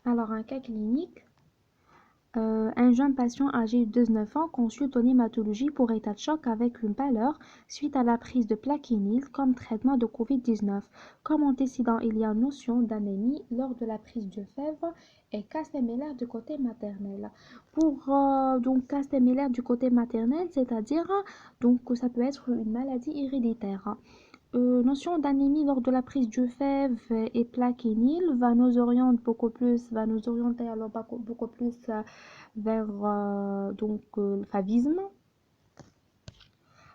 Alors, un cas clinique. Un jeune patient âgé de 19 ans consulte en hématologie pour état de choc avec une pâleur suite à la prise de plaquenil comme traitement de Covid-19. Comme antécédent, il y a notion d'anémie lors de la prise de fièvre et cas sémilaire du côté maternel. Pour donc cas sémilaire du côté maternel, c'est-à-dire donc ça peut être une maladie héréditaire. Notion d'anémie lors de la prise du FEV et plaquenil va nous orienter alors beaucoup plus vers le favisme.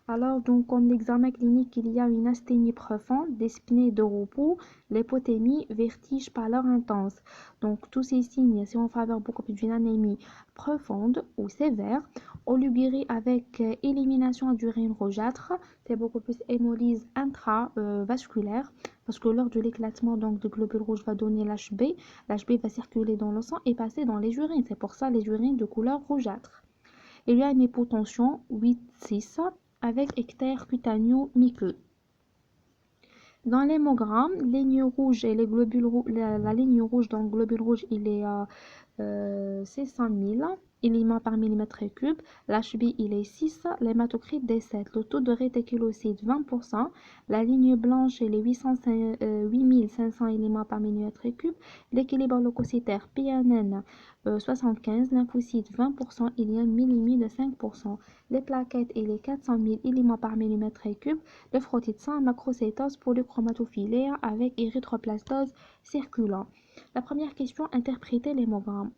Alors, donc, en examen clinique, il y a une asthénie profonde, dyspnée de repos, l'hypothémie, vertige, pâleur intense. Donc, tous ces signes sont en faveur beaucoup plus d'une anémie profonde ou sévère. Oligurie avec élimination d'urine rougeâtre, c'est beaucoup plus hémolyse intravasculaire parce que lors de l'éclatement donc de globules rouges va donner l'HB. L'HB va circuler dans le sang et passer dans les urines. C'est pour ça les urines de couleur rougeâtre. Il y a une hypotension 8-6 avec ectère cutaneo-muqueux. Dans l'hémogramme, ligne rouge et les globules la ligne rouge dans le globule rouge, il est 600 000 éléments par millimètre cube. L'HB, il est 6, l'hématocrite des 7. Le taux de réticulocyte, 20%. La ligne blanche, il est 8500 éléments par millimètre cube. L'équilibre leucocytaire, PNN, 75. Lymphocyte, 20%. Il y a une millimétrie de 5%. Les plaquettes, il est 400 000 éléments par millimètre cube. Le frottis de sang, macrocytose polychromatophiliaire avec érythroplastose circulant. La première question, interpréter l'hémogramme.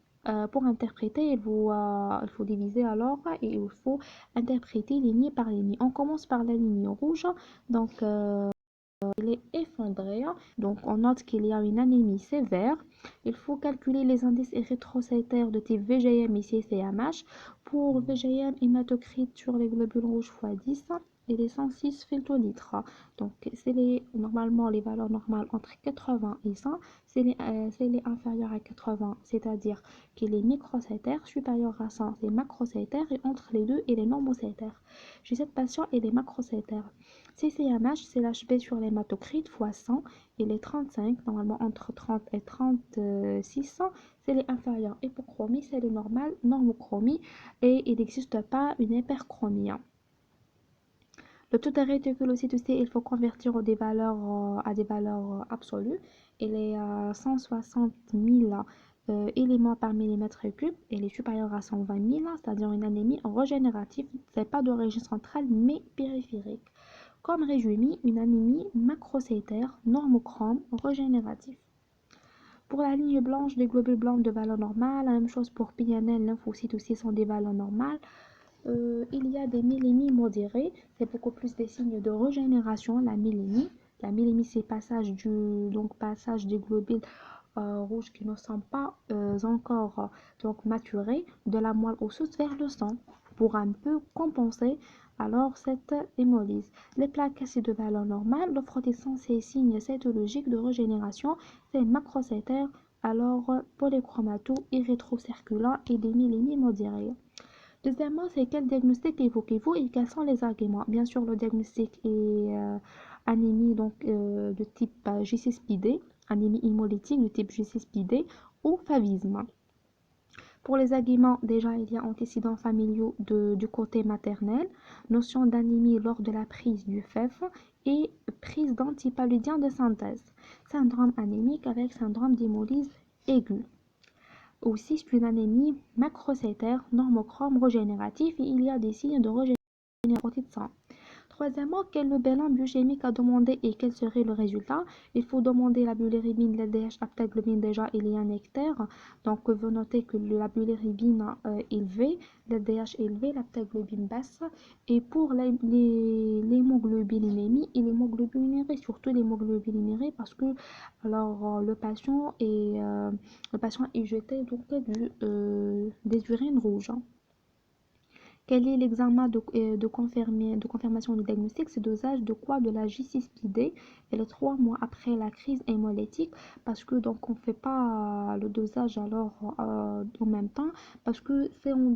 Pour interpréter, il faut diviser alors et il faut interpréter ligne par ligne. On commence par la ligne rouge, donc il est effondré, donc on note qu'il y a une anémie sévère. Il faut calculer les indices érythrocytaires de type VGM et CCMH. Pour VGM, hématocrite sur les globules rouges x 10 et les 106 filtrolitres. Donc c'est normalement les valeurs normales entre 80 et 100. C'est les inférieur à 80, c'est-à-dire qu'il est microcytaire, supérieur à 100, c'est macrocytaire, et entre les deux, il est normocytaire. Chez cette patient, il est macrocytaire. CCMH, c'est l'HB sur l'hématocrite x 100 et les 35, normalement entre 30 et 36, c'est les inférieurs. Hypochromie, c'est le normal, normochromie, et il n'existe pas une hyperchromie. Le taux de réticulocyte aussi, il faut convertir à des valeurs absolues. Il est à 160 000 éléments par millimètre cube et il est supérieur à 120 000, c'est-à-dire une anémie régénérative. Ce n'est pas d'origine centrale mais périphérique. Comme résumé, une anémie macrocytaire, normochrome, régénérative. Pour la ligne blanche des globules blancs de valeur normale, la même chose pour PNL, lymphocytes aussi sont des valeurs normales. Il y a des mylémies modérées, c'est beaucoup plus des signes de régénération, la mylémie. La mylémie, c'est passage des globules rouges qui ne sont pas encore maturés de la moelle osseuse vers le sang pour un peu compenser alors cette hémolyse. Les plaques, c'est de valeur normale. Le frottisson, c'est signe cytologique de régénération, c'est macrocytaire, alors polychromato, érythrocirculant et des mylémies modérées. Deuxièmement, c'est quel diagnostic évoquez-vous et quels sont les arguments? Bien sûr, le diagnostic est anémie de type G6PD, anémie hémolytique de type G6PD ou favisme. Pour les arguments, déjà, il y a antécédents familiaux du côté maternel, notion d'anémie lors de la prise du FEF et prise d'antipaludien de synthèse, syndrome anémique avec syndrome d'hémolyse aiguë. Aussi, c'est une anémie macrocytaire, normochrome, régénératif et il y a des signes de régénération. Troisièmement, quel le bilan biochimique à demander et quel serait le résultat? Il faut demander la bilirubine, l'LDH, aptaglobine déjà, il y a un hectare. Donc, vous notez que la bilirubine élevée, l'LDH élevé, l'aptaglobine basse. Et pour l'hémoglobinurémie et l'hémoglobinurie, surtout l'hémoglobinurie parce que alors, le patient est jeté donc, des urines rouges. Quel est l'examen de confirmation du diagnostic? C'est dosage de quoi? De la J6PD et les 3 mois après la crise hémolytique parce que donc on ne fait pas le dosage alors en même temps parce que si on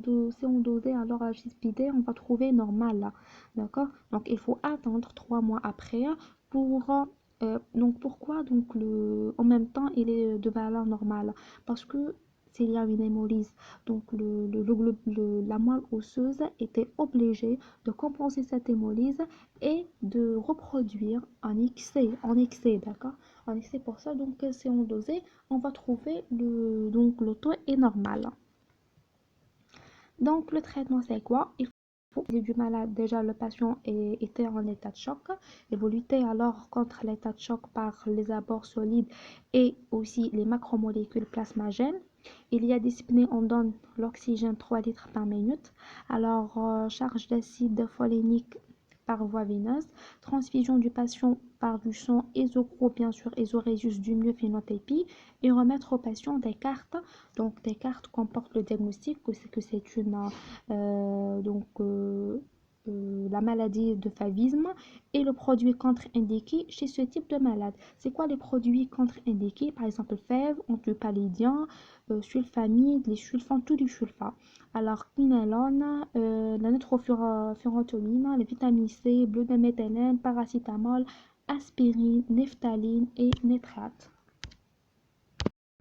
dosait alors la J6PD on va trouver normal là, d'accord? Donc il faut attendre 3 mois après pour Donc pourquoi donc en même temps il est de valeur normale? Parce que s'il y a une hémolyse, donc la moelle osseuse était obligée de compenser cette hémolyse et de reproduire en excès, d'accord? En excès pour ça, donc si on dosait, on va trouver donc le taux est normal. Donc le traitement c'est quoi? Il faut du malade, déjà le patient était en état de choc. Il faut lutter alors contre l'état de choc par les abords solides et aussi les macromolécules plasmagènes. Il y a discipliné, on donne l'oxygène 3 litres par minute. Alors, charge d'acide folénique par voie veineuse, transfusion du patient par du sang ésocro, bien sûr, ésorésus du mieux phénotypie, et remettre au patient des cartes. Donc, des cartes comportent le diagnostic que c'est une la maladie de favisme et le produit contre-indiqué chez ce type de malade. C'est quoi les produits contre-indiqués? Par exemple, fèves, antipalidien, sulfamide, les sulfans, tous les sulfats. Alors, quinolone, la nitrofurantoline, les vitamines C, bleu de méthylène, paracétamol, aspirine, nephtaline et nitrate.